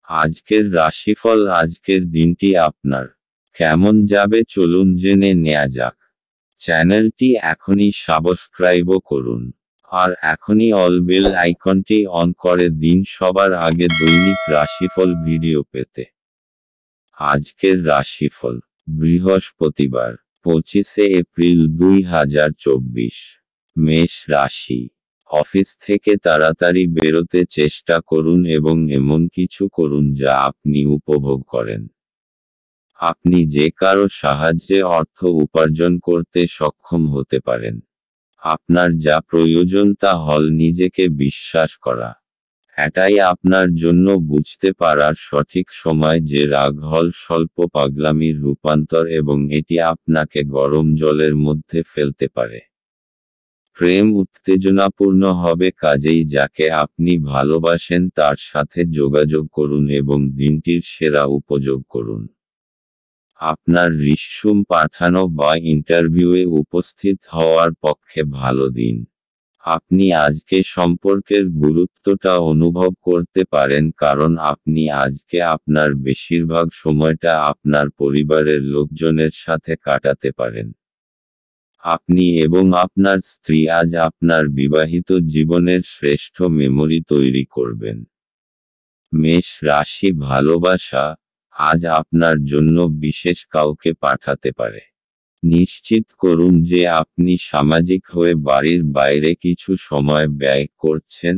আজকের রাশিফল। আজকের দিনটি আপনার কেমন যাবে চলুন জেনে নেওয়া যাক। চ্যানেলটি এখনই সাবস্ক্রাইব করুন আর এখনই অল বেল আইকনটি অন করে দিন সবার আগে দৈনিক রাশিফল ভিডিও পেতে। আজকের রাশিফল বৃহস্পতিবার 25শে এপ্রিল 2024। মেষ রাশি। অফিস থেকে তাড়াতাড়ি বেরোতে চেষ্টা করুন এবং এমন কিছু করুন যা আপনি উপভোগ করেন। আপনি যে কারো সাহায্যে অর্থ উপার্জন করতে সক্ষম হতে পারেন। আপনার যা প্রয়োজন তা হল নিজেকে বিশ্বাস করা। এটাই আপনার জন্য বুঝতে পারার সঠিক সময় যে রাগ হল স্বল্প পাগলামির রূপান্তর এবং এটি আপনাকে গরম জলের মধ্যে ফেলতে পারে। প্রেম উত্তেজনাপূর্ণ হবে, কাজেই যাকে আপনি ভালোবাসেন তার সাথে যোগাযোগ করুন এবং দিনটির সেরা উপযোগ করুন। আপনার রিস্যুম পাঠানো বা ইন্টারভিউয়ে উপস্থিত হওয়ার পক্ষে ভালো দিন। আপনি আজকে সম্পর্কের গুরুত্বটা অনুভব করতে পারেন কারণ আপনি আজকে আপনার বেশিরভাগ সময়টা আপনার পরিবারের লোকজনের সাথে কাটাতে পারেন। আপনি এবং আপনার স্ত্রী আজ আপনার বিবাহিত জীবনের শ্রেষ্ঠ মেমরি তৈরি করবেন। মেষ রাশি। ভালোবাসা আজ আপনার জন্য বিশেষ কাউকে পাঠাতে পারে। নিশ্চিত করুন যে আপনি সামাজিক হয়ে বাড়ির বাইরে কিছু সময় ব্যয় করছেন,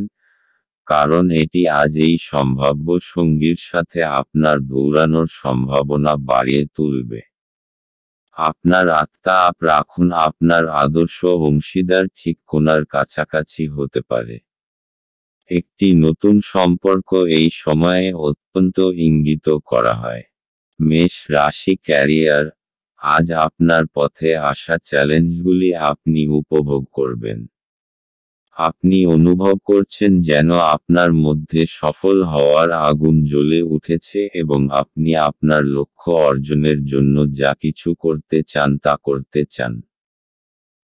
কারণ এটি আজ এই সম্ভাব্য সঙ্গীর সাথে আপনার দৌড়ানোর সম্ভাবনা বাড়িয়ে তুলবে। আপনার আত্মা আপ রাখুন, আপনার আদর্শ অংশীদার ঠিক কোণার কাছাকাছি হতে পারে। একটি নতুন সম্পর্ক এই সময়ে অত্যন্ত ইঙ্গিত করা হয়। মেষ রাশি। ক্যারিয়ার আজ আপনার পথে আসা চ্যালেঞ্জগুলি আপনি উপভোগ করবেন। আপনি অনুভব করছেন যেন আপনার মধ্যে সফল হওয়ার আগুন জ্বলে উঠেছে এবং আপনি আপনার লক্ষ্য অর্জনের জন্য যা কিছু করতে চান তা করতে চান।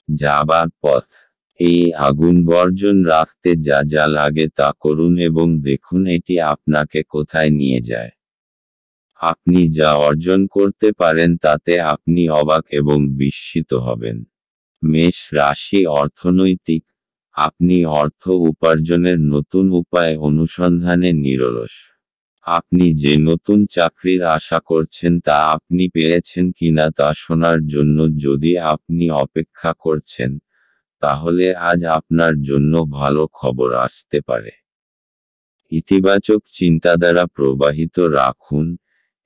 যাবার পথ। এই আগুন বর্জন রাখতে যা যা লাগে তা করুন এবং দেখুন এটি আপনাকে কোথায় নিয়ে যায়। আপনি যা অর্জন করতে পারেন তাতে আপনি অবাক এবং বিস্মিত হবেন। মেষ রাশি। অর্থনৈতিক আপনি অর্থ উপার্জনের নতুন উপায় অনুসন্ধানে নিরলস। আপনি যে নতুন চাকরির আশা করছেন তা আপনি পেয়েছেন কিনা তা শোনার জন্য যদি আপনি অপেক্ষা করছেন, তাহলে আজ আপনার জন্য ভালো খবর আসতে পারে। ইতিবাচক চিন্তাধারা প্রবাহিত রাখুন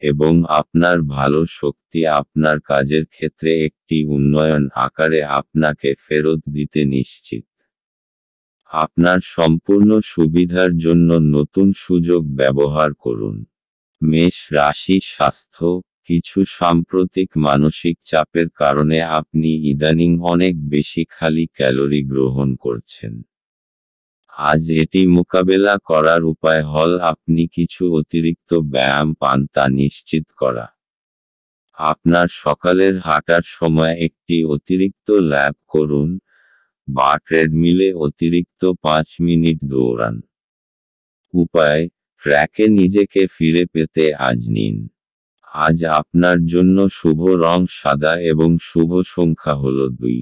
এবং আপনার ভালো শক্তি আপনার কাজের ক্ষেত্রে একটি উন্নয়ন আকারে আপনাকে ফেরত দিতে নিশ্চিত। আপনার সম্পূর্ণ সুবিধার জন্য নতুন সুযোগ ব্যবহার করুন। মেষ রাশি। স্বাস্থ্য কিছু সাম্প্রতিক মানসিক চাপের কারণে আপনি ইদানিং অনেক বেশি খালি ক্যালোরি গ্রহণ করছেন। আজ এটি মোকাবেলা করার উপায় হল আপনি কিছু অতিরিক্ত ব্যায়াম পান তা নিশ্চিত করা। আপনার সকালের হাঁটার সময় একটি অতিরিক্ত ল্যাপ করুন বা ট্রেডমিলে অতিরিক্ত 5 মিনিট দৌড়ান। উপায়। ট্র্যাকে নিজেকে ফিরে পেতে আজ নিন। আজ আপনার জন্য শুভ রং সাদা এবং শুভ সংখ্যা হল 2।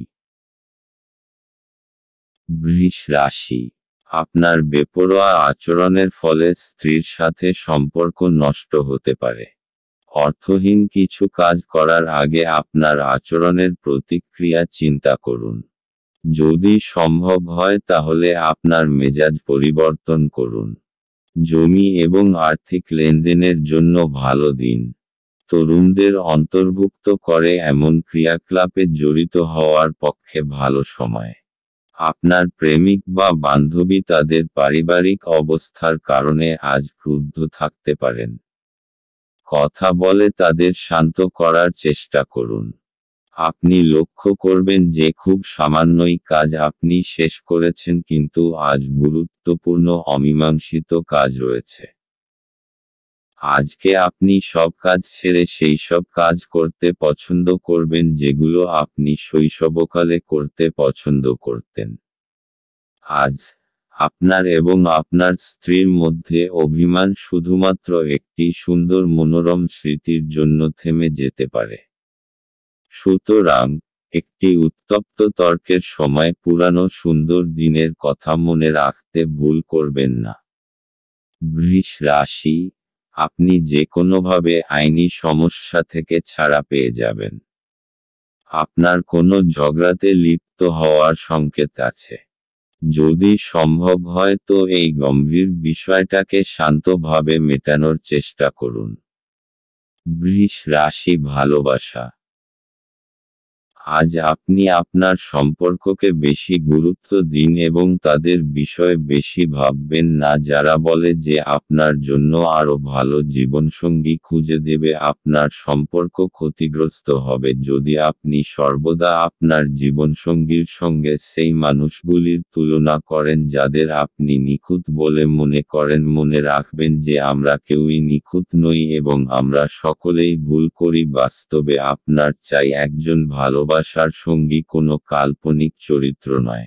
বৃষ রাশি। আপনার বেপরোয়া আচরণের ফলে স্ত্রীর সাথে সম্পর্ক নষ্ট হতে পারে। অর্থহীন কিছু কাজ করার আগে আপনার আচরণের প্রতিক্রিয়া চিন্তা করুন। যদি সম্ভব হয় তাহলে আপনার মেজাজ পরিবর্তন করুন। জমি এবং আর্থিক লেনদেনের জন্য ভালো দিন। তরুণদের অন্তর্ভুক্ত করে এমন ক্রিয়াকলাপে জড়িত হওয়ার পক্ষে ভালো সময়। আপনার প্রেমিক বা বান্ধবী তাদের পারিবারিক অবস্থার কারণে আজ ক্রুদ্ধ থাকতে পারেন। কথা বলে তাদের শান্ত করার চেষ্টা করুন। আপনি লক্ষ্য করবেন যে খুব সামান্যই কাজ আপনি শেষ করেছেন, কিন্তু আজ গুরুত্বপূর্ণ অমীমাংসিত কাজ রয়েছে। আজকে আপনি সব কাজ ছেড়ে সেই সব কাজ করতে পছন্দ করবেন যেগুলো আপনি শৈশবকালে করতে পছন্দ করতেন। আজ আপনার এবং আপনার স্ত্রীর মধ্যে অভিমান শুধুমাত্র একটি সুন্দর মনোরম স্মৃতির জন্য থেমে যেতে পারে। সুতরাং, একটি উত্তপ্ত তর্কের সময় পুরানো সুন্দর দিনের কথা মনে রাখতে ভুল করবেন না। বৃষ রাশি, আপনি যে কোনোভাবে আইনি সমস্যা থেকে ছাড়া পেয়ে যাবেন। আপনার কোনো ঝগড়াতে লিপ্ত হওয়ার সংকেত আছে। যদি সম্ভব হয় তো এই গম্ভীর বিষয়টাকে শান্তভাবে মেটানোর চেষ্টা করুন। বৃষ রাশি ভালোবাসা, আজ আপনি আপনার সম্পর্ককে বেশি গুরুত্ব দিন এবং তাদের বিষয়ে বেশি ভাববেন না যারা বলে যে আপনার জন্য আরও ভালো জীবনসঙ্গী খুঁজে দেবে। আপনার সম্পর্ক ক্ষতিগ্রস্ত হবে যদি আপনি সর্বদা আপনার জীবনসঙ্গীর সঙ্গে সেই মানুষগুলির তুলনা করেন যাদের আপনি নিখুঁত বলে মনে করেন। মনে রাখবেন যে আমরা কেউই নিখুঁত নই এবং আমরা সকলেই ভুল করি। বাস্তবে আপনার চাই একজন ভালোবাসার সঙ্গী, কোনো কাল্পনিক চরিত্র নয়।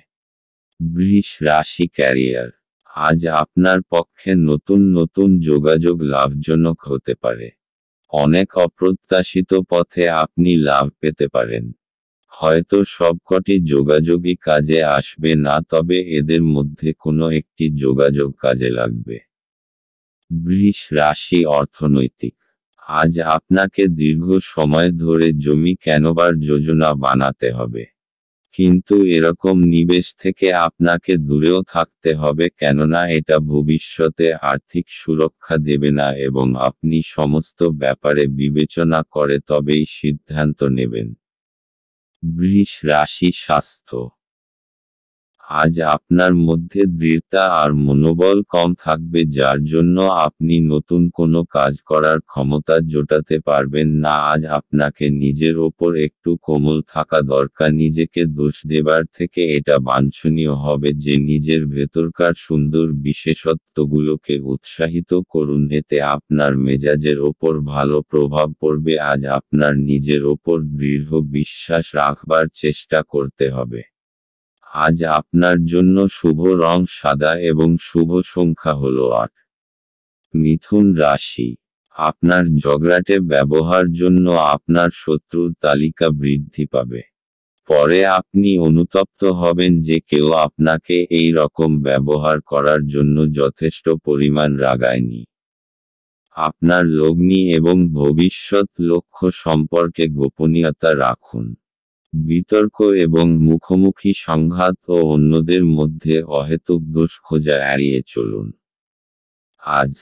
বৃষ রাশি ক্যারিয়ার, আজ আপনার পক্ষে নতুন নতুন যোগাযোগ লাভজনক হতে পারে। অনেক অপ্রত্যাশিত পথে আপনি লাভ পেতে পারেন। হয়তো সবকটি যোগাযোগই কাজে আসবে না, তবে এদের মধ্যে কোনো একটি যোগাযোগ কাজে লাগবে। বৃষ রাশি অর্থনৈতিক, আজ আপনাকে দীর্ঘ সময় ধরে জমি কেনবার যোজনা বানাতে হবে। কিন্তু এরকম নিবেশ থেকে আপনাকে দূরেও থাকতে হবে, কেননা এটা ভবিষ্যতে আর্থিক সুরক্ষা দেবে না এবং আপনি সমস্ত ব্যাপারে বিবেচনা করে তবেই সিদ্ধান্ত নেবেন। বৃষ রাশি স্বাস্থ্য, আজ আপনার মধ্যে দৃঢ়তা আর মনোবল কম থাকবে যার জন্য আপনি নতুন কোনো কাজ করার ক্ষমতা জোটাতে পারবেন না। আজ আপনাকে নিজের ওপর একটু কোমল থাকা দরকার। নিজেকে দোষ দেবার থেকে এটা বাঞ্ছনীয় হবে যে নিজের ভেতরকার সুন্দর বিশেষত্বগুলোকে উৎসাহিত করুন, এতে আপনার মেজাজের ওপর ভালো প্রভাব পড়বে। আজ আপনার নিজের ওপর দৃঢ় বিশ্বাস রাখবার চেষ্টা করতে হবে। আজ আপনার জন্য শুভ রং সাদা এবং শুভ সংখ্যা হলো 8। মিথুন রাশি, আপনার ঝগড়াটে ব্যবহার জন্য আপনার শত্রুর তালিকা বৃদ্ধি পাবে। পরে আপনি অনুতপ্ত হবেন যে কেউ আপনাকে এই রকম ব্যবহার করার জন্য যথেষ্ট পরিমাণ রাগায়নি। আপনার লগ্নি এবং ভবিষ্যৎ লক্ষ্য সম্পর্কে গোপনীয়তা রাখুন। বিতর্ক এবং মুখোমুখি সংঘাত ও অন্যদের মধ্যে অহেতুক দোষ খোঁজা এড়িয়ে চলুন। আজ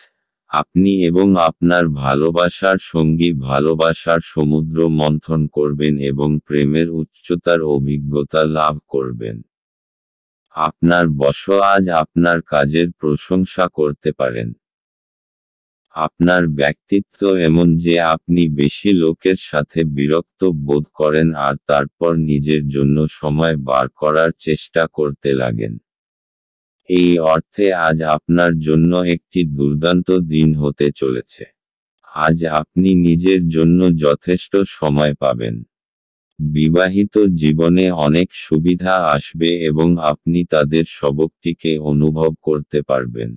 আপনি এবং আপনার ভালোবাসার সঙ্গী ভালোবাসার সমুদ্র মন্থন করবেন এবং প্রেমের উচ্চতার অভিজ্ঞতা লাভ করবেন। আপনার বস আজ আপনার কাজের প্রশংসা করতে পারেন। আপনার ব্যক্তিত্ব এমন যে আপনি বেশি লোকের সাথে বিরক্ত বোধ করেন আর তারপর নিজের জন্য সময় বার করার চেষ্টা করতে লাগেন। এই অর্থে আজ আপনার জন্য একটি দুর্দান্ত দিন হতে চলেছে। আজ আপনি নিজের জন্য যথেষ্ট সময় পাবেন। বিবাহিত জীবনে অনেক সুবিধা আসবে এবং আপনি তাদের সবকটিকে অনুভব করতে পারবেন।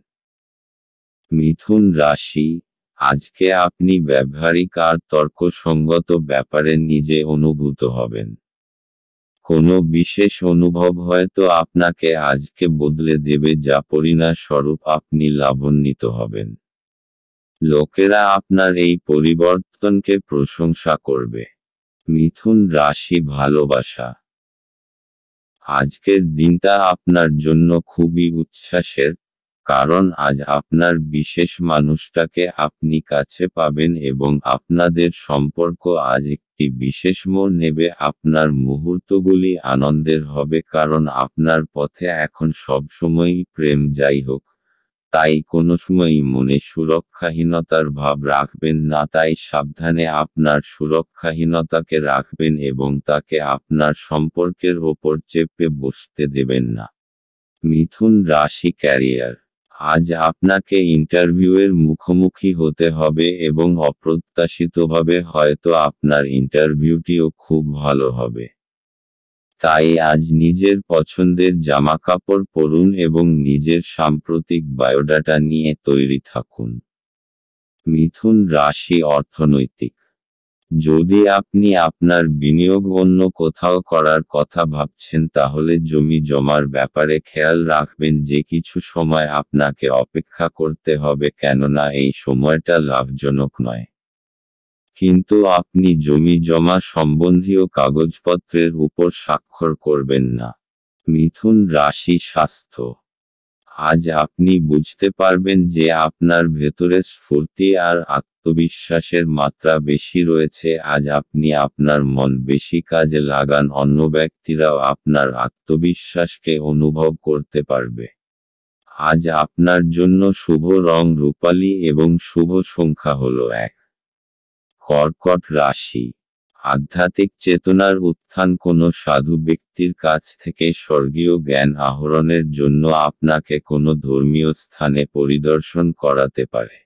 মিথুন রাশি, আজকে আপনি ব্যবহারিক আর তর্কসঙ্গত ব্যাপারে নিজে অনুভূত হবেন। কোনো বিশেষ অনুভব হয়তো আপনাকে আজকে বদলে দেবে, যা পরিণামস্বরূপ আপনি লাভান্বিত হবেন। লোকেরা আপনার এই পরিবর্তনকে প্রশংসা করবে। মিথুন রাশি ভালোবাসা, আজকের দিনটা আপনার জন্য খুবই উচ্ছ্বাসের, কারণ আজ আপনার বিশেষ মানুষটাকে আপনি কাছে পাবেন এবং আপনাদের সম্পর্ক আজ একটি বিশেষ মোড় নেবে। আপনার মুহূর্তগুলি আনন্দের হবে কারণ আপনার পথে এখন সবসময়ই প্রেম। যাই হোক, তাই কোনো সময়ই মনে সুরক্ষাহীনতার ভাব রাখবেন না। তাই সাবধানে আপনার সুরক্ষাহীনতাকে রাখবেন এবং তাকে আপনার সম্পর্কের ওপর চেপে বসতে দেবেন না। মিথুন রাশি ক্যারিয়ার, আজ আপনাকে ইন্টারভিউয়ের মুখোমুখি হতে হবে এবং অপ্রত্যাশিতভাবে হয়তো আপনার ইন্টারভিউটিও খুব ভালো হবে। তাই আজ নিজের পছন্দের জামাকাপড় পরুন এবং নিজের সাম্প্রতিক বায়োডাটা নিয়ে তৈরি থাকুন। মিথুন রাশি অর্থনৈতিক। যদি আপনি আপনার বিনিয়োগ অন্য কোথাও করার কথা ভাবছেন তাহলে জমি জমার ব্যাপারে খেয়াল রাখবেন যে কিছু সময় আপনাকে অপেক্ষা করতে হবে, কেননা এই সময়টা লাভজনক নয়। কিন্তু আপনি জমি জমা সম্বন্ধীয় কাগজপত্রের উপর স্বাক্ষর করবেন না। মিথুন রাশি স্বাস্থ্য। আজ আপনি বুঝতে পারবেন যে আপনার ভেতরে স্ফূর্তি আর আত্মবিশ্বাসের মাত্রা বেশি রয়েছে। আজ আপনি আপনার মন বেশি কাজে লাগান, অন্য ব্যক্তিরাও আপনার আত্মবিশ্বাসকে অনুভব করতে পারবে। আজ আপনার জন্য শুভ রং রূপালী এবং শুভ সংখ্যা হলো 1। কর্কট রাশি। আধ্যাত্মিক চেতনার উত্থান কোনো সাধু ব্যক্তির কাছ থেকে স্বর্গীয় জ্ঞান আহরণের জন্য আপনাকে কোনো ধর্মীয় স্থানে পরিদর্শন করাতে পারে।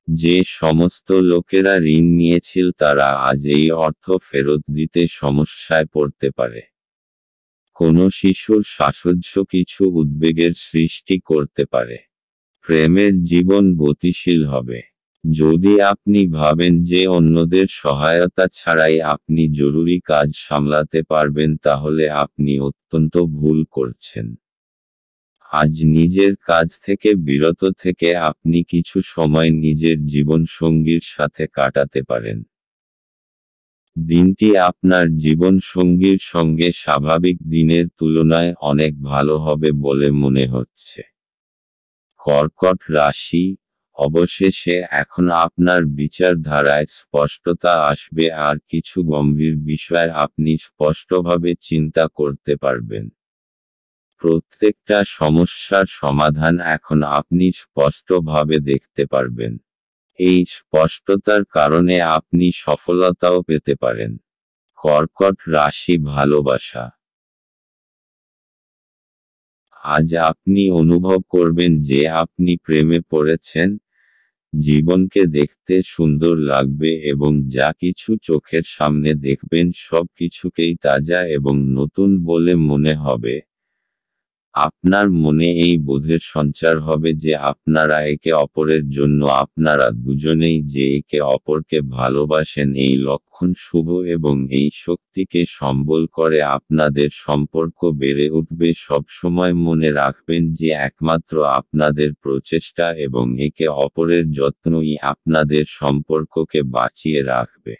যে সমস্ত লোকেরা ঋণ নিয়েছিল তারা আজ এই অর্থ ফেরত দিতে সমস্যায় পড়তে পারে। কোনো শিশুর সাহচর্য কিছু উদ্বেগের সৃষ্টি করতে পারে। প্রেমের জীবন গতিশীল হবে। যদি আপনি ভাবেন যে অন্যদের সহায়তা ছাড়াই আপনি জরুরি কাজ সামলাতে পারবেন তাহলে আপনি অত্যন্ত ভুল করছেন। আজ নিজের কাজ থেকে বিরত থেকে আপনি কিছু সময় নিজের জীবনসঙ্গীর সাথে কাটাতে পারেন। দিনটি আপনার জীবনসঙ্গীর সঙ্গে স্বাভাবিক দিনের তুলনায় অনেক ভালো হবে বলে মনে হচ্ছে। কর্কট রাশি। অবশেষে এখন আপনার বিচারধারায় স্পষ্টতা আসবে আর কিছু গম্ভীর বিষয় আপনি স্পষ্টভাবে চিন্তা করতে পারবেন। প্রত্যেকটা সমস্যার সমাধান এখন আপনি স্পষ্টভাবে দেখতে পারবেন। এই স্পষ্টতার কারণে আপনি সফলতাও পেতে পারেন। কর্কট রাশি ভালোবাসা। আজ আপনি অনুভব করবেন যে আপনি প্রেমে পড়েছেন। জীবনকে দেখতে সুন্দর লাগবে এবং যা কিছু চোখের সামনে দেখবেন সব কিছুকেই তাজা এবং নতুন বলে মনে হবে। আপনার মনে এই বোধের সঞ্চার হবে যে আপনারা একে অপরের জন্য আপনারা দুজনেই যে একে অপরকে ভালোবাসেন। এই লক্ষণ শুভ এবং এই শক্তিকে সম্বল করে আপনাদের সম্পর্ক বেড়ে উঠবে। সবসময় মনে রাখবেন যে একমাত্র আপনাদের প্রচেষ্টা এবং একে অপরের যত্নই আপনাদের সম্পর্ককে বাঁচিয়ে রাখবে।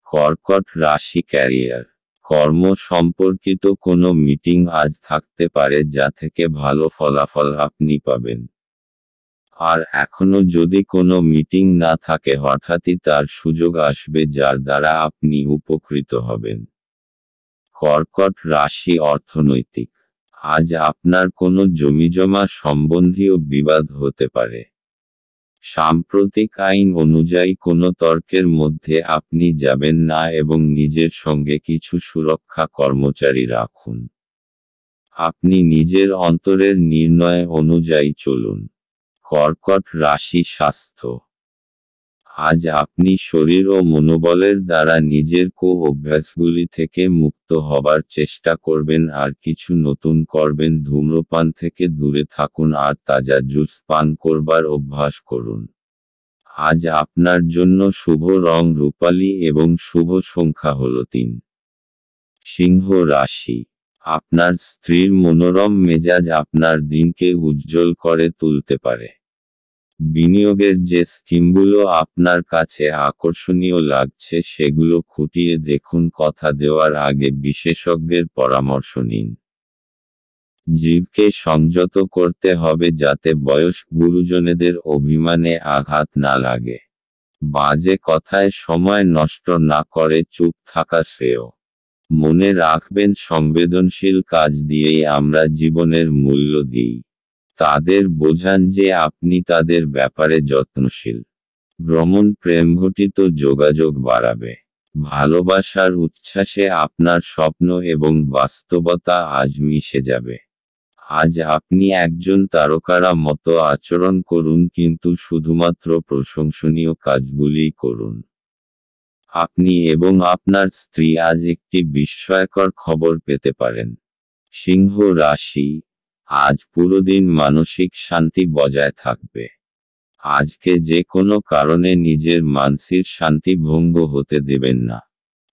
কর্কট রাশি ক্যারিয়ার। কর্ম সম্পর্কিত কোনো মিটিং আজ থাকতে পারে যা থেকে ভালো ফলাফল আপনি পাবেন। আর এখনো যদি কোনো মিটিং না থাকে হঠাৎই তার সুযোগ আসবে যার দ্বারা আপনি উপকৃত হবেন। কর্কট রাশি অর্থনৈতিক। আজ আপনার কোনো জমিজমা সম্বন্ধীয় বিবাদ হতে পারে। সাম্প্রতিক আইন অনুযায়ী কোনো তর্কের মধ্যে আপনি যাবেন না এবং নিজের সঙ্গে কিছু সুরক্ষা কর্মচারী রাখুন। আপনি নিজের অন্তরের নির্ণয় অনুযায়ী চলুন। কর্কট রাশি স্বাস্থ্য। আজ আপনি শরীর ও মনোবলের দ্বারা নিজের অভ্যাসগুলি থেকে মুক্ত হবার চেষ্টা করবেন আর কিছু নতুন করবেন। ধূম্রপান থেকে দূরে থাকুন আর তাজা জুস পান করবার অভ্যাস করুন। আজ আপনার জন্য শুভ রং রূপালী এবং শুভ সংখ্যা হলো 3। সিংহ রাশি। আপনার স্ত্রীর মনোরম মেজাজ আপনার দিনকে উজ্জ্বল করে তুলতে পারে। বিনিয়োগের যে স্কিমগুলো আপনার কাছে আকর্ষণীয় লাগছে সেগুলো খুঁটিয়ে দেখুন। কথা দেওয়ার আগে বিশেষজ্ঞের পরামর্শ নিন। জীবকে সংযত করতে হবে যাতে বয়স্ক গুরুজনেদের অভিমানে আঘাত না লাগে। বাজে কথায় সময় নষ্ট না করে চুপ থাকা শ্রেয়। মনে রাখবেন সংবেদনশীল কাজ দিয়েই আমরা জীবনের মূল্য দিই। তাদের বোঝান যে আপনি তাদের ব্যাপারে যত্নশীল। ভ্রমণ প্রেমঘটিত যোগাযোগ বাড়াবে। ভালোবাসার উচ্ছ্বাসে আপনার স্বপ্ন এবং বাস্তবতা আজ মিশে যাবে। আজ আপনি একজন তারকারা মতো আচরণ করুন কিন্তু শুধুমাত্র প্রশংসনীয় কাজগুলিই করুন। আপনি এবং আপনার স্ত্রী আজ একটি বিস্ময়কর খবর পেতে পারেন। সিংহ রাশি, আজ পুরো দিন মানসিক শান্তি বজায় থাকবে। আজকে যে কোনো কারণে নিজের মানসিক শান্তি ভঙ্গ হতে দেবেন না।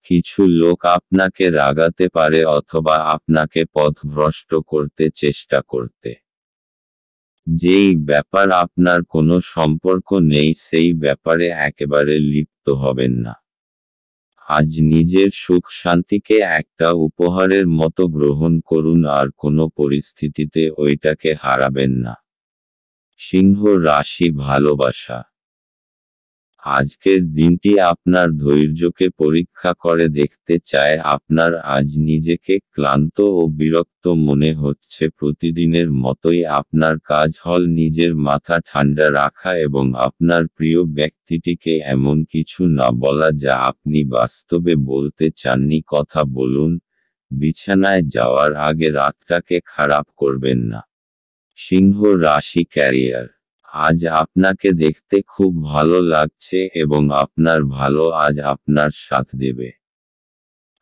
কিছু লোক আপনাকে রাগাতে পারে অথবা আপনাকে পথভ্রষ্ট করতে চেষ্টা করতে। যেই ব্যাপার আপনার কোনো সম্পর্ক নেই সেই ব্যাপারে একেবারে লিপ্ত হবেন না। আজ নিজের সুখ শান্তিকে একটা উপহারের মতো গ্রহণ করুন আর কোনো পরিস্থিতিতে ওইটাকে হারাবেন না। সিংহ রাশি, ভালোবাসা। আজকের দিনটি আপনার ধৈর্যকে পরীক্ষা করে দেখতে চায়। আপনার আজ নিজেকে ক্লান্ত ও বিরক্ত মনে হচ্ছে। প্রতিদিনের মতোই আপনার কাজ হল নিজের মাথা ঠান্ডা রাখা এবং আপনার প্রিয় ব্যক্তিটিকে এমন কিছু না বলা যা আপনি বাস্তবে বলতে চাননি। কথা বলুন, বিছানায় যাওয়ার আগে রাতটাকে খারাপ করবেন না। সিংহ রাশি, ক্যারিয়ার। আজ আপনাকে দেখতে খুব ভালো লাগছে এবং আপনার ভালো আজ আপনার সাথ দেবে।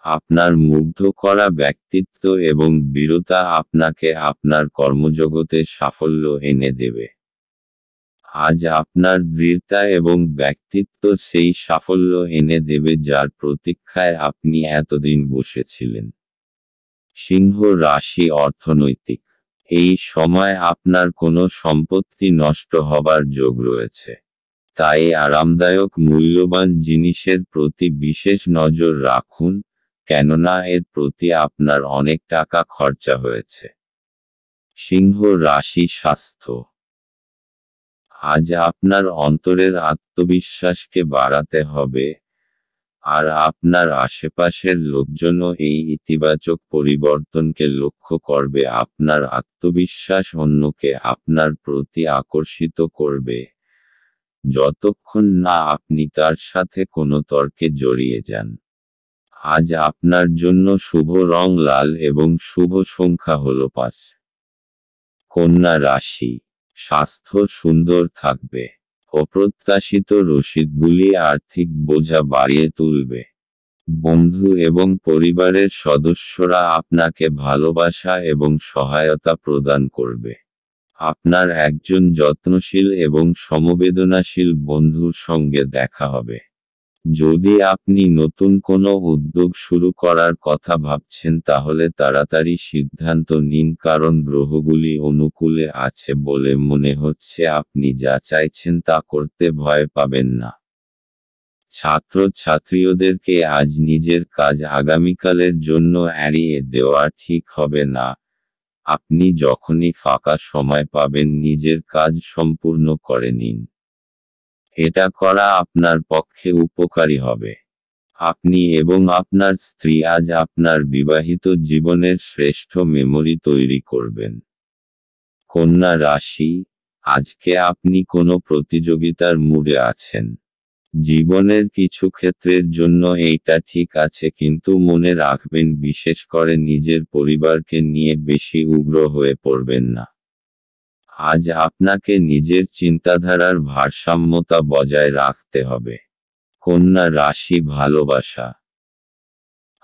আপনার মুগ্ধ করা ব্যক্তিত্ব এবং বীরতা আপনাকে আপনার কর্মজগতে সাফল্য এনে দেবে। আজ আপনার দৃঢ়তা এবং ব্যক্তিত্ব সেই সাফল্য এনে দেবে যার প্রতীক্ষায় আপনি এতদিন বসেছিলেন। সিংহ রাশি, অর্থনৈতিক। এই সময় আপনার কোনো সম্পত্তি নষ্ট হবার যোগ রয়েছে। তাই আরামদায়ক মূল্যবান জিনিসের প্রতি বিশেষ নজর রাখুন, কেননা এর প্রতি আপনার অনেক টাকা খরচা হয়েছে। সিংহ রাশি, স্বাস্থ্য। আজ আপনার অন্তরের আত্মবিশ্বাসকে বাড়াতে হবে, আর আপনার আশেপাশের লোকজনও এই ইতিবাচক পরিবর্তনকে লক্ষ্য করবে। আপনার আত্মবিশ্বাস অন্যকে আপনার প্রতি আকর্ষিত করবে, যতক্ষণ না আপনি তার সাথে কোনো তর্কে জড়িয়ে যান। আজ আপনার জন্য শুভ রং লাল এবং শুভ সংখ্যা হল 5। কন্যা রাশি, স্বাস্থ্য সুন্দর থাকবে। অপ্রত্যাশিত রসিদগুলি আর্থিক বোঝা বাড়িয়ে তুলবে। বন্ধু এবং পরিবারের সদস্যরা আপনাকে ভালোবাসা এবং সহায়তা প্রদান করবে। আপনার একজন যত্নশীল এবং সমবেদনাশীল বন্ধুর সঙ্গে দেখা হবে। যদি আপনি নতুন কোনো উদ্যোগ শুরু করার কথা ভাবছেন তাহলে তাড়াতাড়ি সিদ্ধান্ত নিন, কারণ গ্রহগুলি অনুকূলে আছে বলে মনে হচ্ছে। আপনি যা চাইছেন তা করতে ভয় পাবেন না। ছাত্রছাত্রীদেরকে আজ নিজের কাজ আগামীকালের জন্য এড়িয়ে দেওয়া ঠিক হবে না। আপনি যখনই ফাঁকা সময় পাবেন নিজের কাজ সম্পূর্ণ করে নিন। এটা করা আপনার পক্ষে উপকারী হবে। আপনি এবং আপনার স্ত্রী আজ আপনার বিবাহিত জীবনের শ্রেষ্ঠ মেমরি তৈরি করবেন। কন্যা রাশি, আজকে আপনি কোনো প্রতিযোগিতার মুডে আছেন। জীবনের কিছু ক্ষেত্রের জন্য এইটা ঠিক আছে, কিন্তু মনে রাখবেন বিশেষ করে নিজের পরিবারকে নিয়ে বেশি উগ্র হয়ে পড়বেন না। আজ আপনাকে নিজের চিন্তাধারার ভারসাম্যতা বজায় রাখতে হবে। কন্যা রাশি, ভালোবাসা।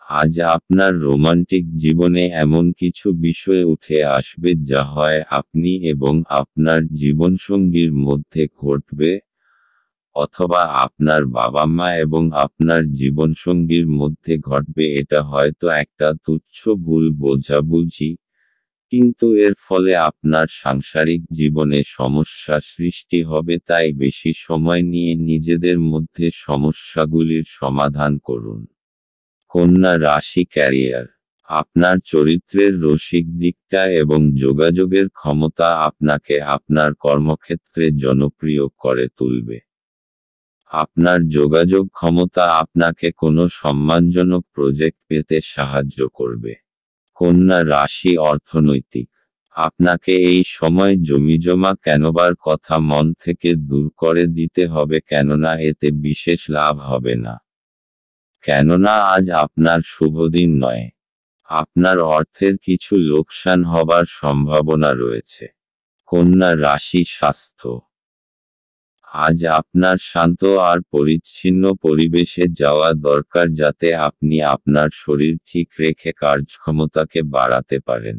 আজ আপনার রোমান্টিক জীবনে এমন কিছু বিষয় উঠে আসবে যা হয় আপনি এবং আপনার জীবনসঙ্গীর মধ্যে ঘটবে, অথবা আপনার বাবা মা এবং আপনার জীবনসঙ্গীর মধ্যে ঘটবে। এটা হয়তো একটা তুচ্ছ ভুল বোঝাবুঝি, কিন্তু এর ফলে আপনার সাংসারিক জীবনে সমস্যা সৃষ্টি হবে। তাই বেশি সময় নিয়ে নিজেদের মধ্যে সমস্যাগুলির সমাধান করুন। কন্যা রাশি, ক্যারিয়ার। আপনার চরিত্রের রসিক দিকটা এবং যোগাযোগের ক্ষমতা আপনাকে আপনার কর্মক্ষেত্রে জনপ্রিয় করে তুলবে। আপনার যোগাযোগ ক্ষমতা আপনাকে কোনো সম্মানজনক প্রজেক্ট পেতে সাহায্য করবে। কন্যা রাশি, অর্থনৈতিক। আপনাকে এই সময় জমিজমা কেনবার কথা মন থেকে দূর করে দিতে হবে, কেননা এতে বিশেষ লাভ হবে না। কেননা আজ আপনার শুভদিন নয়। আপনার অর্থের কিছু লোকসান হবার সম্ভাবনা রয়েছে। কন্যা রাশি, স্বাস্থ্য। আজ আপনার শান্ত আর পরিচ্ছন্ন পরিবেশে যাওয়া দরকার যাতে আপনি আপনার শরীর ঠিক রেখে কার্যক্ষমতাকে বাড়াতে পারেন।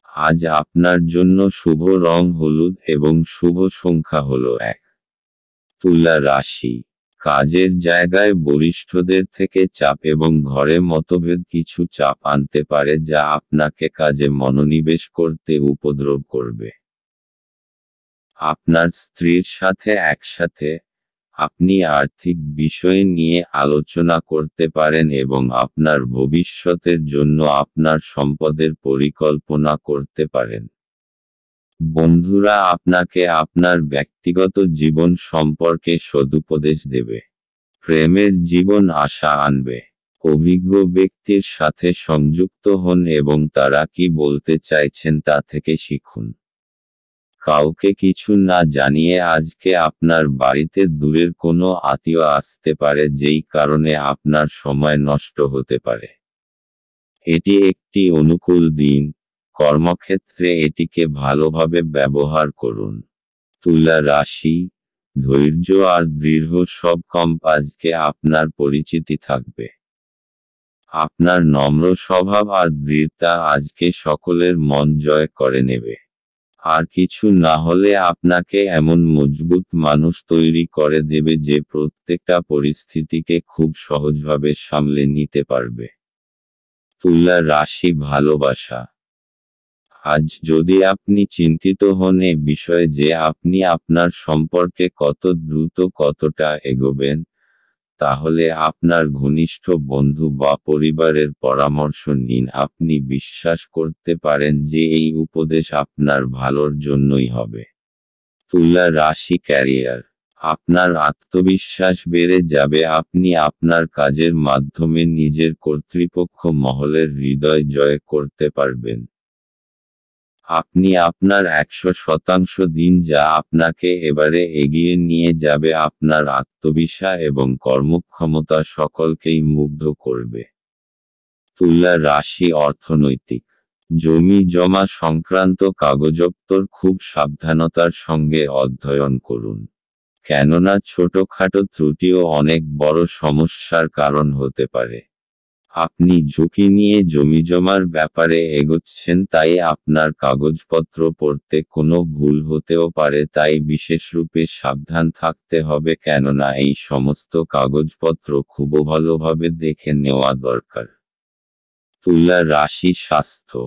আজ আপনার জন্য শুভ রং হলুদ এবং শুভ সংখ্যা হলো 1। তুলা রাশি। কাজের জায়গায় বরিষ্ঠদের থেকে চাপ এবং ঘরে মতভেদ কিছু চাপ আনতে পারে যা আপনাকে কাজে মনোনিবেশ করতে উপদ্রব করবে। আপনার স্ত্রীর সাথে একসাথে আপনি আর্থিক বিষয় নিয়ে আলোচনা করতে পারেন এবং আপনার ভবিষ্যতের জন্য আপনার সম্পদের পরিকল্পনা করতে পারেন। বন্ধুরা আপনাকে আপনার ব্যক্তিগত জীবন সম্পর্কে সদুপদেশ দেবে। প্রেমের জীবন আশা আনবে। অভিজ্ঞ ব্যক্তির সাথে সংযুক্ত হন এবং তারা কি বলতে চাইছেন তা থেকে শিখুন। কাউকে কিছু না জানিয়ে আজকে আপনার বাড়িতে দূরের কোনো আত্মীয় আসতে পারে যেই কারণে আপনার সময় নষ্ট হতে পারে। এটি একটি অনুকূল দিন, কর্মক্ষেত্রে এটিকে ভালোভাবে ব্যবহার করুন। তুলা রাশি, ধৈর্য আর দৃঢ় সব আজকে আপনার পরিচিতি থাকবে। আপনার নম্র স্বভাব আর দৃঢ়তা আজকে সকলের মন জয় করে নেবে। আর কিছু না হলে আপনাকে এমন মজবুত মানুষ তৈরি করে দেবে যে প্রত্যেকটা পরিস্থিতিকে খুব সহজভাবে সামলে নিতে পারবে। তুলা রাশি ভালোবাসা। আজ যদি আপনি চিন্তিত হন এ বিষয়ে যে আপনি আপনার সম্পর্কে কত দ্রুত কতটা এগোবেন, তাহলে আপনার ঘনিষ্ঠ বন্ধু বা পরিবারের পরামর্শ নিন। আপনি বিশ্বাস করতে পারেন যে এই উপদেশ আপনার ভালোর জন্যই হবে। তুলা রাশি ক্যারিয়ার। আপনার আত্মবিশ্বাস বেড়ে যাবে। আপনি আপনার কাজের মাধ্যমে নিজের কর্তৃপক্ষ মহলের হৃদয় জয় করতে পারবেন। আপনি আপনার 100% দিন যা আপনাকে এবারে এগিয়ে নিয়ে যাবে। আপনার আত্মবিশ্বাস এবং কর্মক্ষমতা সকলকেই মুগ্ধ করবে। তুলা রাশি অর্থনৈতিক। জমি জমা সংক্রান্ত কাগজপত্র খুব সাবধানতার সঙ্গে অধ্যয়ন করুন। কেননা ছোটখাটো ত্রুটিও অনেক বড় সমস্যার কারণ হতে পারে। আপনি ঝুঁকি নিয়ে জমিজমার ব্যাপারে এগোচ্ছেন তাই আপনার কাগজপত্র পড়তে কোনো ভুল হতেও পারে, তাই বিশেষরূপে সাবধান থাকতে হবে কেননা এই সমস্ত কাগজপত্র খুব ভালোভাবে দেখে নেওয়া দরকার। তুলা রাশি স্বাস্থ্য।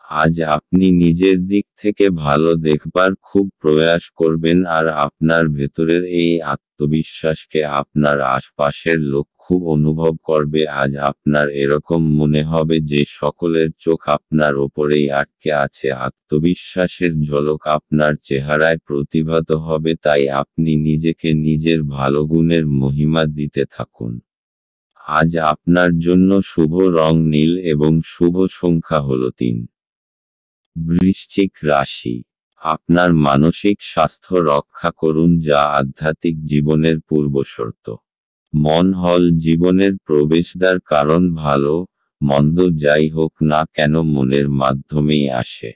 আজ আপনি নিজের দিক থেকে ভালো দেখবার খুব প্রয়াস করবেন আর আপনার ভেতরের এই আত্মবিশ্বাসকে আপনার আশপাশের লোক খুব অনুভব করবে। আজ আপনার এরকম মনে হবে যে সকলের চোখ আপনার ওপরেই আটকে আছে। আত্মবিশ্বাসের ঝলক আপনার চেহারায় প্রতিভাত হবে, তাই আপনি নিজেকে নিজের ভালো গুণের মহিমা দিতে থাকুন। আজ আপনার জন্য শুভ রং নীল এবং শুভ সংখ্যা হলো 3। বৃশ্চিক রাশি। আপনার মানসিক স্বাস্থ্য রক্ষা করুন যা আধ্যাত্মিক জীবনের পূর্বশর্ত। মন হল জীবনের প্রবেশদ্বার, কারণ ভালো মন্দ যাই হোক না কেন মনের মাধ্যমেই আসে।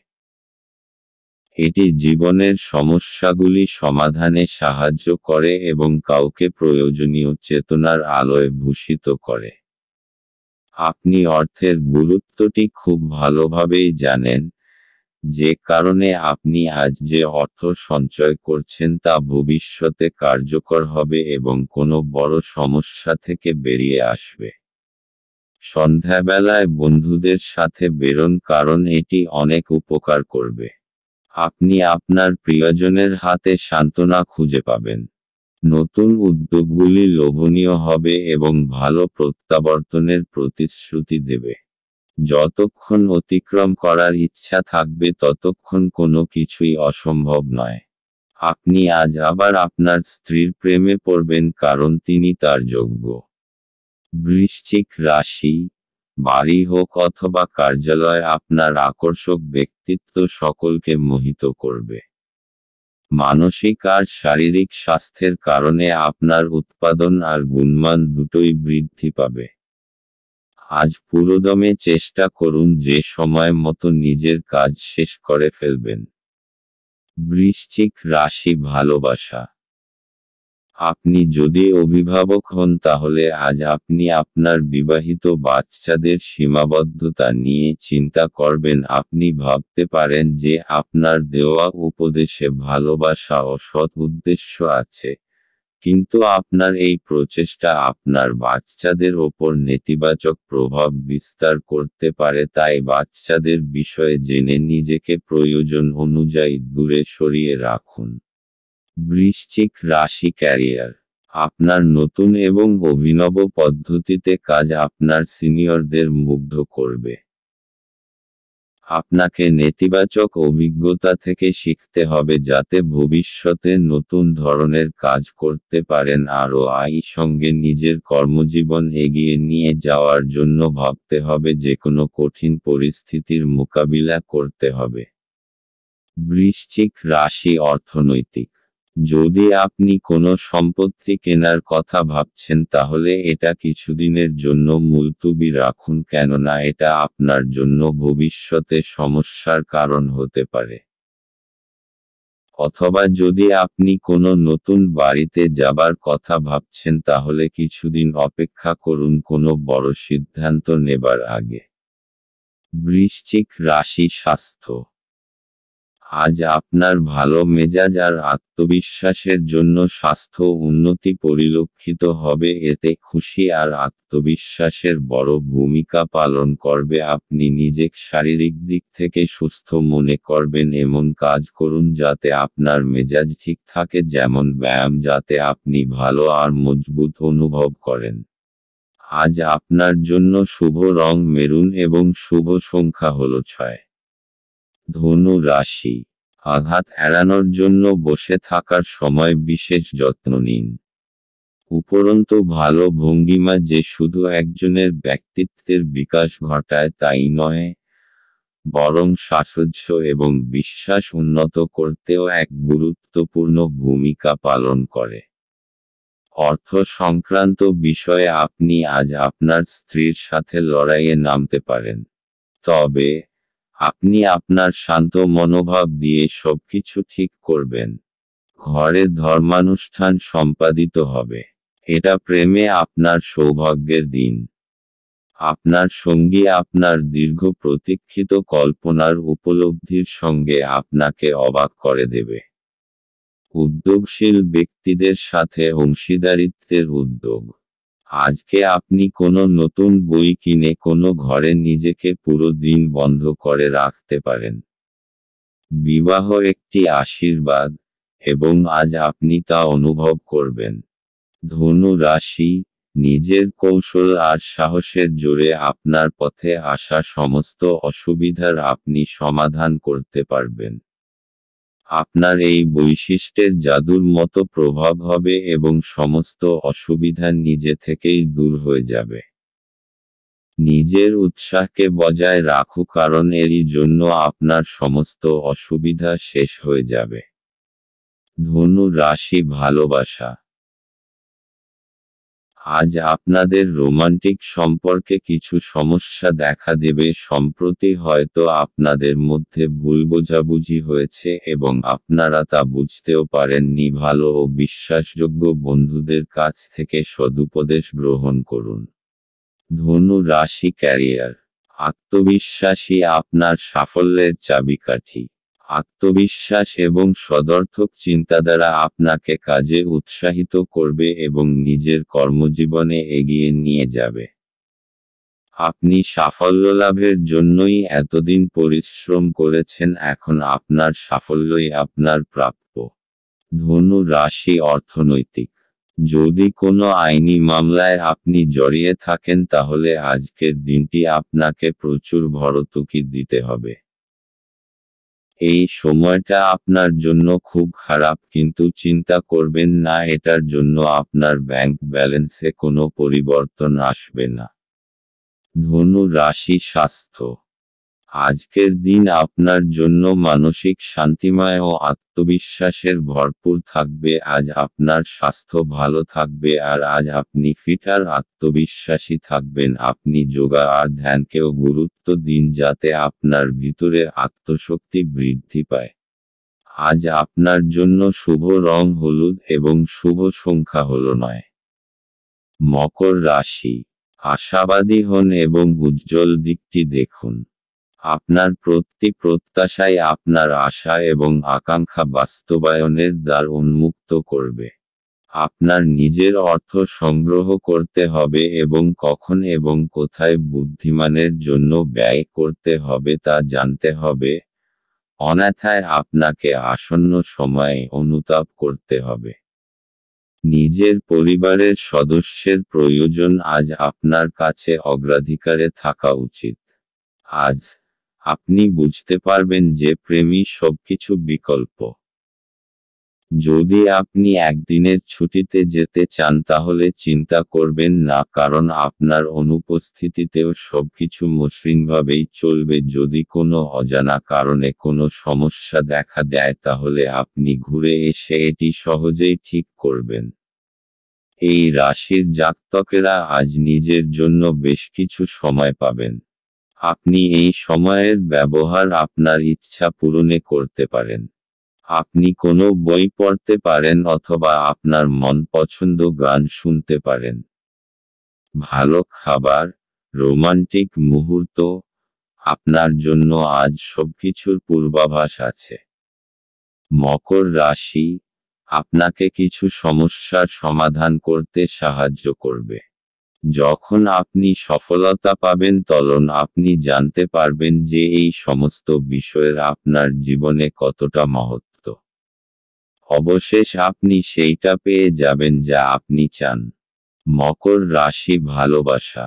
এটি জীবনের সমস্যাগুলি সমাধানে সাহায্য করে এবং কাউকে প্রয়োজনীয় চেতনার আলোয় ভূষিত করে। আপনি অর্থের গুরুত্বটি খুব ভালোভাবেই জানেন, যে কারণে আপনি আজ যে অর্থ সঞ্চয় করছেন তা ভবিষ্যতে কার্যকর হবে এবং কোনো বড় সমস্যা থেকে বেরিয়ে আসবে। সন্ধ্যাবেলায় বন্ধুদের সাথে বেরোন কারণ এটি অনেক উপকার করবে। আপনি আপনার প্রিয়জনের হাতে সান্ত্বনা খুঁজে পাবেন। নতুন উদ্যোগগুলি লোভনীয় হবে এবং ভালো প্রত্যাবর্তনের প্রতিশ্রুতি দেবে। যতক্ষণ অতিক্রম করার ইচ্ছা থাকবে ততক্ষণ কোনো কিছুই অসম্ভব নয়। আপনি আজ আবার আপনার স্ত্রীর প্রেমে পড়বেন কারণ তিনি তার যোগ্য। বৃশ্চিক রাশি। বাড়ি হোক অথবা কার্যালয়, আপনার আকর্ষক ব্যক্তিত্ব সকলকে মোহিত করবে। মানসিক আর শারীরিক স্বাস্থ্যের কারণে আপনার উৎপাদন আর গুণমান দুটোই বৃদ্ধি পাবে। আজ পুরোদমে চেষ্টা করুন যে সময় মতো নিজের কাজ শেষ করে ফেলবেন। বৃশ্চিক রাশি ভালোবাসা। আপনি যদি অভিভাবক হন তাহলে আজ আপনি আপনার বিবাহিত বাচ্চাদের সীমাবদ্ধতা নিয়ে চিন্তা করবেন। আপনি ভাবতে পারেন যে আপনার দেওয়া উপদেশে ভালোবাসা ও সৎ উদ্দেশ্য আছে, কিন্তু আপনার এই প্রচেষ্টা আপনার বাচ্চাদের ওপর নেতিবাচক প্রভাব বিস্তার করতে পারে। তাই বাচ্চাদের বিষয়ে জেনে নিজেকে প্রয়োজন অনুযায়ী দূরে সরিয়ে রাখুন। বৃশ্চিক রাশি ক্যারিয়ার। আপনার নতুন এবং অভিনব পদ্ধতিতে কাজ আপনার সিনিয়রদের মুগ্ধ করবে। আপনাকে নেতিবাচক অভিজ্ঞতা থেকে শিখতে হবে যাতে ভবিষ্যতে নতুন ধরনের কাজ করতে পারেন। আরও সঙ্গে নিজের কর্মজীবন এগিয়ে নিয়ে যাওয়ার জন্য ভাবতে হবে, যে কোনো কঠিন পরিস্থিতির মোকাবিলা করতে হবে। বৃশ্চিক রাশি অর্থনৈতিক। যদি আপনি কোনো সম্পত্তি কেনার কথা ভাবছেন তাহলে এটা কিছুদিনের জন্য মুলতুবি রাখুন, কেননা এটা আপনার জন্য ভবিষ্যতে সমস্যার কারণ হতে পারে। অথবা যদি আপনি কোনো নতুন বাড়িতে যাবার কথা ভাবছেন তাহলে কিছুদিন অপেক্ষা করুন কোনো বড় সিদ্ধান্ত নেবার আগে। বৃশ্চিক রাশি স্বাস্থ্য। আজ আপনার ভালো মেজাজ আর আত্মবিশ্বাসের জন্য স্বাস্থ্য উন্নতি পরিলক্ষিত হবে। এতে খুশি আর আত্মবিশ্বাসের বড় ভূমিকা পালন করবে। আপনি নিজেকে শারীরিক দিক থেকে সুস্থ মনে করবেন। এমন কাজ করুন যাতে আপনার মেজাজ ঠিক থাকে, যেমন ব্যায়াম, যাতে আপনি ভালো আর মজবুত অনুভব করেন। আজ আপনার জন্য শুভ রং মেরুন এবং শুভ সংখ্যা হলো 6। ধনু রাশি। আঘাত এড়ানোর জন্য বসে থাকার সময় বিশেষ যত্ন নিন। উপরন্তু ভালো ভঙ্গিমা যে শুধু একজনের ব্যক্তিত্বের বিকাশ ঘটায় তাই নয়, বরং সাহস এবং বিশ্বাস উন্নত করতেও এক গুরুত্বপূর্ণ ভূমিকা পালন করে। অর্থ সংক্রান্ত বিষয়ে আপনি আজ আপনার স্ত্রীর সাথে লড়াইয়ে নামতে পারেন, তবে আপনি আপনার শান্ত মনোভাব দিয়ে সবকিছু ঠিক করবেন। ঘরে ধর্মানুষ্ঠান সম্পাদিত হবে। এটা প্রেমে আপনার সৌভাগ্যের দিন। আপনার সঙ্গী আপনার দীর্ঘ প্রতীক্ষিত কল্পনার উপলব্ধির সঙ্গে আপনাকে অবাক করে দেবে। উদ্যোগশীল ব্যক্তিদের সাথে অংশীদারিত্বের উদ্যোগ। আজকে আপনি কোনো নতুন বই কিনে কোনো ঘরে নিজেকে পুরো দিন বন্ধ করে রাখতে পারেন। বিবাহ একটি আশীর্বাদ, এবং আজ আপনি তা অনুভব করবেন। ধনু রাশি। নিজের কৌশল আর সাহসের জোরে আপনার পথে আসা সমস্ত অসুবিধার আপনি সমাধান করতে পারবেন। আপনার এই বৈশিষ্ট্যের জাদুর মতো প্রভাব হবে এবং সমস্ত অসুবিধা নিজে থেকেই দূর হয়ে যাবে। নিজের উৎসাহকে বজায় রাখুন, কারণ এরই জন্য আপনার সমস্ত অসুবিধা শেষ হয়ে যাবে। ধনু রাশি ভালোবাসা। আজ আপনাদের রোমান্টিক সম্পর্কে কিছু সমস্যা দেখা দেবে। সম্প্রতি হয়তো আপনাদের মধ্যে ভুল বোঝাবুঝি হয়েছে এবং আপনারা তা বুঝতেও পারেননি। ভালো ও বিশ্বাসযোগ্য বন্ধুদের কাছ থেকে সদুপদেশ গ্রহণ করুন। ধনু রাশি ক্যারিয়ার। আত্মবিশ্বাসী আপনার সাফল্যের চাবিকাঠি। আত্মবিশ্বাস এবং সদর্থক চিন্তাধারা আপনাকে কাজে উৎসাহিত করবে এবং নিজের কর্মজীবনে এগিয়ে নিয়ে যাবে। আপনি সাফল্য লাভের জন্যই এতদিন পরিশ্রম করেছেন, এখন আপনার সাফল্যই আপনার প্রাপ্য। ধনু রাশি অর্থনৈতিক। যদি কোনো আইনি মামলায় আপনি জড়িয়ে থাকেন তাহলে আজকের দিনটি আপনাকে প্রচুর ভর্তুকি দিতে হবে। এই সময়টা আপনার জন্য খুব খারাপ, কিন্তু চিন্তা করবেন না, এটার জন্য আপনার ব্যাংক ব্যালেন্সে কোনো পরিবর্তন আসবে না। ধনু রাশি স্বাস্থ্য। আজকের দিন আপনার জন্য মানসিক শান্তিময় ও আত্মবিশ্বাসের ভরপুর থাকবে। আজ আপনার স্বাস্থ্য ভালো থাকবে আর আজ আপনি ফিট আর আত্মবিশ্বাসী থাকবেন। আপনি যোগা আর ধ্যানকেও গুরুত্ব দিন যাতে আপনার ভিতরে আত্মশক্তি বৃদ্ধি পায়। আজ আপনার জন্য শুভ রং হলুদ এবং শুভ সংখ্যা হল 9। মকর রাশি, আশাবাদী হন এবং উজ্জ্বল দিকটি দেখুন। আপনার প্রতি প্রত্যাশাই আপনার আশা এবং আকাঙ্ক্ষা বাস্তবায়নের দ্বার উন্মুক্ত করবে। আপনার নিজের অর্থ সংগ্রহ করতে হবে এবং কখন এবং কোথায় বুদ্ধিমানের জন্য ব্যয় করতে হবে তা জানতে হবে, অন্যথায় আপনাকে আসন্ন সময়ে অনুতাপ করতে হবে। নিজের পরিবারের সদস্যের প্রয়োজন আজ আপনার কাছে অগ্রাধিকারে থাকা উচিত। আজ আপনি বুঝতে পারবেন যে প্রেমই সবকিছু বিকল্প। যদি আপনি একদিনের ছুটিতে যেতে চান তাহলে চিন্তা করবেন না, কারণ আপনার অনুপস্থিতিতেও সবকিছু মসৃণভাবেই চলবে। যদি কোনো অজানা কারণে কোনো সমস্যা দেখা দেয় তাহলে আপনি ঘুরে এসে এটি সহজেই ঠিক করবেন। এই রাশির জাতকেরা আজ নিজের জন্য বেশ কিছু সময় পাবেন। আপনি এই সময়ের ব্যবহার আপনার ইচ্ছা পূরণে করতে পারেন। আপনি কোনো বই পড়তে পারেন অথবা আপনার মন পছন্দ গান শুনতে পারেন। ভালো খাবার, রোমান্টিক মুহূর্ত, আপনার জন্য আজ সবকিছুর পূর্বাভাস আছে। মকর রাশি, আপনাকে কিছু সমস্যার সমাধান করতে সাহায্য করবে। যখন আপনি সফলতা পাবেন তখন আপনি জানতে পারবেন যে এই সমস্ত বিষয়ের আপনার জীবনে কতটা মহত্ব। অবশেষ আপনি সেইটা পেয়ে যাবেন যা আপনি চান। মকর রাশি, ভালোবাসা,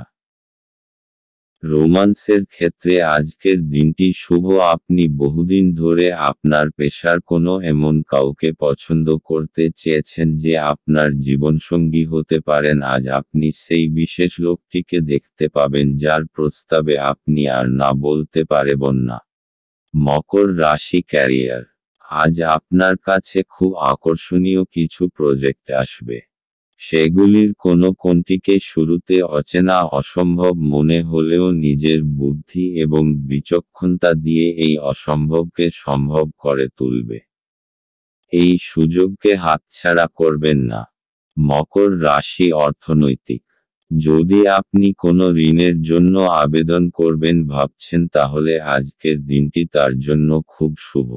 রোমান্সের ক্ষেত্রে আজকের দিনটি শুভ। আপনি বহুদিন ধরে আপনার পেশার কোনো এমন কাউকে পছন্দ করতে চেয়েছেন যে আপনার জীবনসঙ্গী হতে পারেন। আজ আপনি সেই বিশেষ লোকটিকে দেখতে পাবেন যার প্রস্তাবে আপনি আর না বলতে পারবেন না। মকর রাশি, ক্যারিয়ার, আজ আপনার কাছে খুব আকর্ষণীয় কিছু প্রজেক্ট আসবে। সেগুলির কোনটিকে শুরুতে অচেনা অসম্ভব মনে হলেও নিজের বুদ্ধি এবং বিচক্ষণতা দিয়ে এই অসম্ভবকে সম্ভব করে তুলবে। এই সুযোগকে হাতছাড়া করবেন না। মকর রাশি, অর্থনৈতিক, যদি আপনি কোনো ঋণের জন্য আবেদন করবেন ভাবছেন তাহলে আজকের দিনটি তার জন্য খুব শুভ।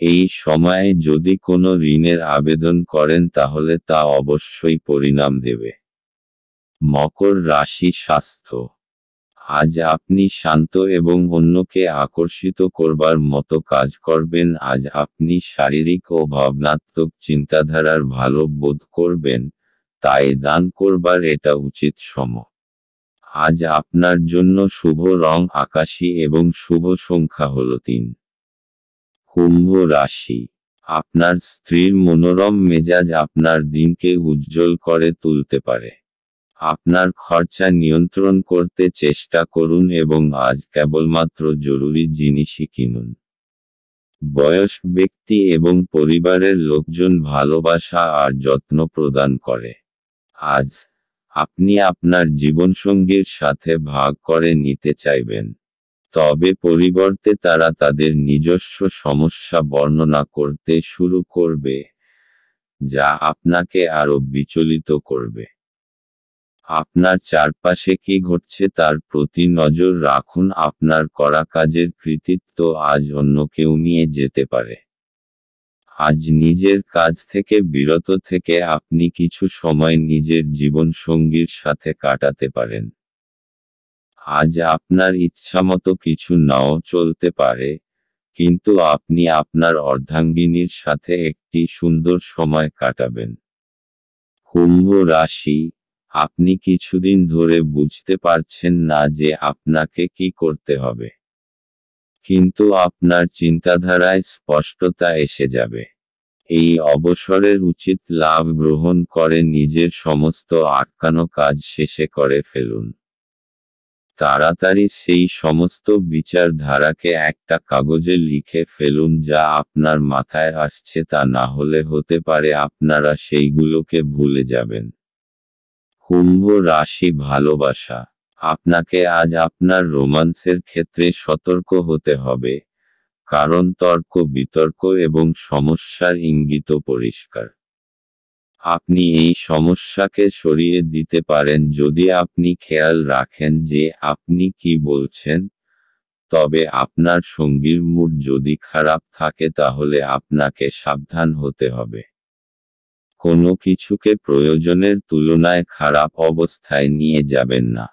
এই সময়ে যদি কোনো ঋণের আবেদন করেন তাহলে তা অবশ্যই পরিণাম দেবে। মকর রাশি, স্বাস্থ্য, আজ আপনি শান্ত এবং অন্যকে আকর্ষিত করবার মতো কাজ করবেন। আজ আপনি শারীরিক ও ভাবনাত্মক চিন্তাধারার ভালো বোধ করবেন, তাই দান করবার এটা উচিত সময়। আজ আপনার জন্য শুভ রং আকাশী এবং শুভ সংখ্যা হল 3। কুম্ভ রাশি, আপনার স্ত্রীর মনোরম মেজাজ আপনার দিনকে উজ্জ্বল করে তুলতে পারে। আপনার খরচা নিয়ন্ত্রণ করতে চেষ্টা করুন এবং আজ কেবলমাত্র জরুরি জিনিসই কিনুন। বয়স্ক ব্যক্তি এবং পরিবারের লোকজন ভালোবাসা আর যত্ন প্রদান করে। আজ আপনি আপনার জীবনসঙ্গীর সাথে ভাগ করে নিতে চাইবেন, তবে পরিবর্তে তারা তাদের নিজস্ব সমস্যা বর্ণনা করতে শুরু করবে, যা আপনাকে আরও বিচলিত করবে। আপনার চারপাশে কি ঘটছে তার প্রতি নজর রাখুন। আপনার করা কাজের কৃতিত্ব আজ অন্য কেউ নিয়ে যেতে পারে। আজ নিজের কাজ থেকে বিরত থেকে আপনি কিছু সময় নিজের জীবনসঙ্গীর সাথে কাটাতে পারেন। আজ আপনার ইচ্ছামতো কিছু নাও চলতে পারে, কিন্তু আপনি আপনার অর্ধাঙ্গিনীর সাথে একটি সুন্দর সময় কাটাবেন। কুম্ভ রাশি, আপনি কিছুদিন ধরে বুঝতে পারছেন না যে আপনাকে কি করতে হবে, কিন্তু আপনার চিন্তাধারায় স্পষ্টতা এসে যাবে। এই অবসরের উচিত লাভ গ্রহণ করে নিজের সমস্ত আটকানো কাজ শেষে করে ফেলুন। তাড়াতাড়ি সেই সমস্ত বিচারধারাকে একটা কাগজে লিখে ফেলুন যা আপনার মাথায় আসছে, তা না হলে হতে পারে আপনারা সেইগুলোকে ভুলে যাবেন। কুম্ভ রাশি, ভালোবাসা, আপনাকে আজ আপনার রোমান্সের ক্ষেত্রে সতর্ক হতে হবে, কারণ তর্ক বিতর্ক এবং সমস্যার ইঙ্গিত পরিষ্কার। আপনি এই সমস্যাকে সরিয়ে দিতে পারেন যদি আপনি খেয়াল রাখেন যে আপনি কি বলছেন, তবে আপনার সঙ্গীর মুড যদি খারাপ থাকে তাহলে আপনাকে সাবধান হতে হবে। কোনো কিছুকে প্রয়োজনের তুলনায় খারাপ অবস্থায় নিয়ে যাবেন না।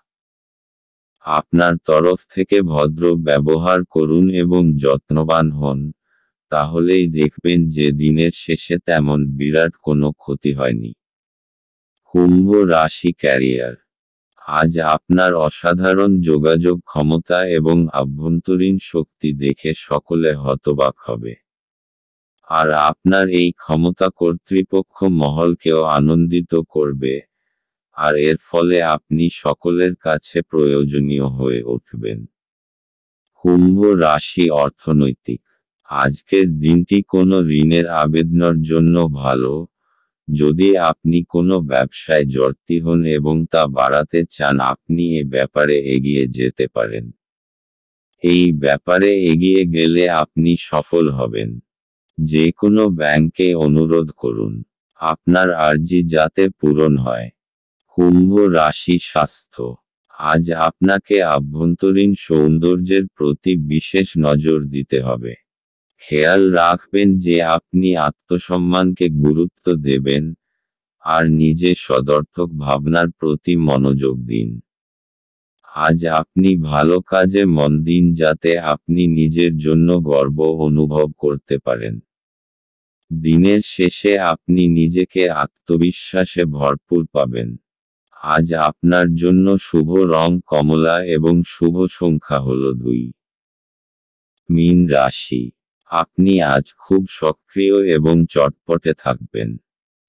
আপনার তরফ থেকে ভদ্র ব্যবহার করুন এবং যত্নবান হন, তাহলেই দেখবেন যে দিনের শেষে তেমন বিরাট কোনো ক্ষতি হয়নি। কুম্ভ রাশি ক্যারিয়ার। আজ আপনার অসাধারণ যোগাযোগ ক্ষমতা এবং আভ্যন্তরীণ শক্তি দেখে সকলে হতবাক হবে। আর আপনার এই ক্ষমতা কর্তৃপক্ষ মহলকেও আনন্দিত করবে, আর এর ফলে আপনি সকলের কাছে প্রয়োজনীয় হয়ে উঠবেন। কুম্ভ রাশি অর্থনৈতিক। আজকের দিনটি কোনো ঋণের আবেদনের জন্য ভালো, যদি আপনি কোনো ব্যবসায় জড়িত হন এবং তা বাড়াতে চান আপনি এ ব্যাপারে এগিয়ে যেতে পারেন। এই ব্যাপারে এগিয়ে গেলে আপনি সফল হবেন। যে কোনো ব্যাংকে অনুরোধ করুন, আপনার আর্জি যাতে পূরণ হয়। কুম্ভ রাশি স্বাস্থ্য। আজ আপনাকে আভ্যন্তরীণ সৌন্দর্যের প্রতি বিশেষ নজর দিতে হবে। খেয়াল রাখবেন যে আপনি আত্মসম্মানকে গুরুত্ব দেবেন, আর নিজের সদর্থক ভাবনার প্রতি মনোযোগ দিন। আজ আপনি ভালো কাজে মন দিন যাতে আপনি নিজের জন্য গর্ব অনুভব করতে পারেন। দিনের শেষে আপনি নিজেকে আত্মবিশ্বাসে ভরপুর পাবেন। আজ আপনার জন্য শুভ রং কমলা এবং শুভ সংখ্যা হল 2। মীন রাশি। আপনি আজ খুব সক্রিয় এবং চটপটে থাকবেন।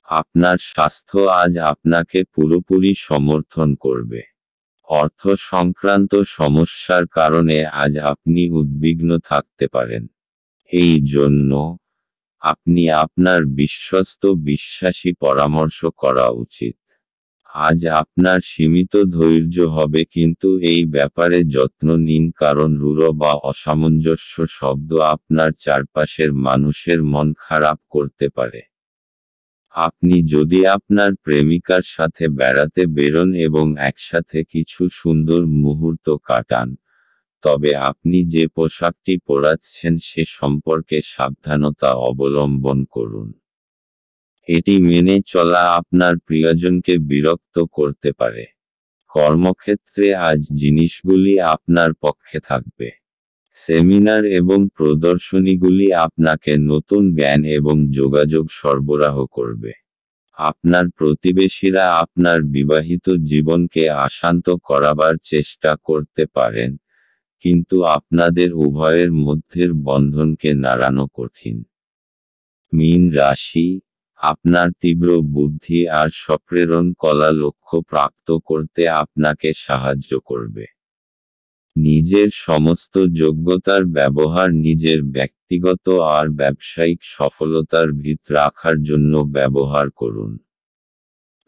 আপনার স্বাস্থ্য আজ আপনাকে পুরোপুরি সমর্থন করবে। অর্থ সংক্রান্ত সমস্যার কারণে আজ আপনি উদ্বিগ্ন থাকতে পারেন। এই জন্য আপনি আপনার বিশ্বস্ত বিশ্বাসী পরামর্শ করা উচিত। আজ আপনার সীমিত ধৈর্য হবে কিন্তু এই ব্যাপারে যত্ন নিন কারণ রূঢ় বা অসামঞ্জস্য শব্দ আপনার চারপাশের মানুষের মন খারাপ করতে পারে। আপনি যদি আপনার প্রেমিকার সাথে বেড়াতে বেরোন এবং একসাথে কিছু সুন্দর মুহূর্ত কাটান, তবে আপনি যে পোশাকটি পরাচ্ছেন সে সম্পর্কে সাবধানতা অবলম্বন করুন। এটি মেনে চলা আপনার প্রিয়জনকে বিরক্ত করতে পারে। কর্মক্ষেত্রে আজ জিনিসগুলি আপনার পক্ষে থাকবে। সেমিনার এবং প্রদর্শনীগুলি আপনাকে নতুন জ্ঞান এবং যোগাযোগ সরবরাহ করবে। আপনার প্রতিবেশীরা আপনার বিবাহিত জীবনকে অশান্ত করাবার চেষ্টা করতে পারেন, কিন্তু আপনাদের উভয়ের মধ্যের বন্ধনকে নাড়ানো কঠিন। মীন রাশি। আপনার তীব্র বুদ্ধি আর সপ্রেরণ কলা লক্ষ্য প্রাপ্ত করতে আপনাকে সাহায্য করবে। নিজের সমস্ত যোগ্যতার ব্যবহার নিজের ব্যক্তিগত আর ব্যবসায়িক সফলতার ভিত রাখার জন্য ব্যবহার করুন।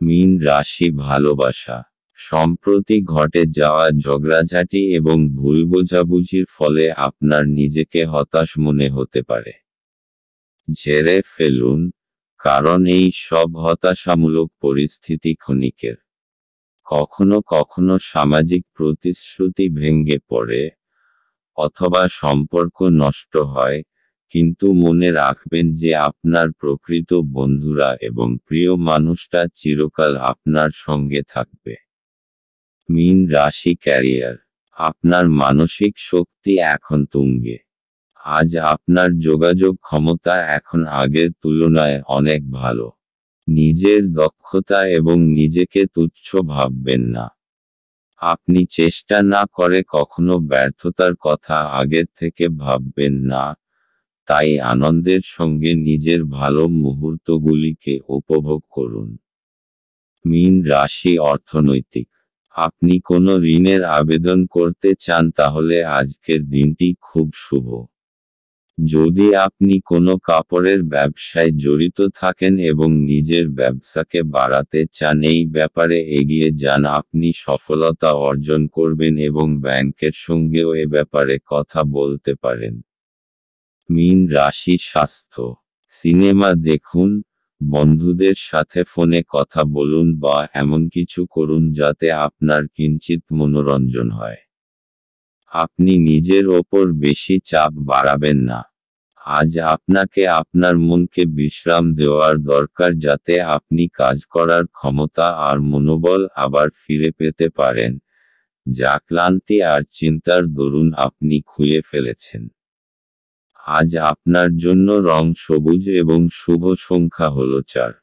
মীন রাশি ভালোবাসা। সম্প্রতি ঘটে যাওয়া ঝগড়াঝাটি এবং ভুল বোঝাবুঝির ফলে আপনার নিজেকে হতাশ মনে হতে পারে। ঝেড়ে ফেলুন, কারণ এই সব হতাশামূলক পরিস্থিতি ক্ষণিকের। কখনো কখনো সামাজিক প্রতিশ্রুতি ভেঙে পড়ে, অথবা সম্পর্ক নষ্ট হয়, কিন্তু মনে রাখবেন যে আপনার প্রকৃত বন্ধুরা এবং প্রিয় মানুষটা চিরকাল আপনার সঙ্গে থাকবে। মীন রাশি ক্যারিয়ার। আপনার মানসিক শক্তি এখন তুঙ্গে। আজ আপনার যোগাযোগ ক্ষমতা এখন আগের তুলনায় অনেক ভালো। নিজের দক্ষতা এবং নিজেকে তুচ্ছ ভাববেন না। আপনি চেষ্টা না করে কখনো ব্যর্থতার কথা আগের থেকে ভাববেন না, তাই আনন্দের সঙ্গে নিজের ভালো মুহূর্তগুলিকে উপভোগ করুন। মীন রাশি অর্থনৈতিক। আপনি কোনো ঋণের আবেদন করতে চান তাহলে আজকের দিনটি খুব শুভ। যদি আপনি কোনো কাপড়ের ব্যবসায় জড়িত থাকেন এবং নিজের ব্যবসাকে বাড়াতে চান এই ব্যাপারে এগিয়ে যান আপনি সফলতা অর্জন করবেন এবং ব্যাংকের সঙ্গেও এ ব্যাপারে কথা বলতে পারেন। মীন রাশি স্বাস্থ্য, সিনেমা দেখুন, বন্ধুদের সাথে ফোনে কথা বলুন বা এমন কিছু করুন যাতে আপনার কিঞ্চিত মনোরঞ্জন হয়। আপনি নিজের ওপর বেশি চাপ বাড়াবেন না। আজ আপনাকে আপনার মনকে বিশ্রাম দেওয়ার দরকার যাতে আপনি কাজ করার ক্ষমতা আর মনোবল আবার ফিরে পেতে পারেন, যা ক্লান্তি আর চিন্তার দরুন আপনি খুইয়ে ফেলেছেন। আজ আপনার জন্য রং সবুজ এবং শুভ সংখ্যা হল 4।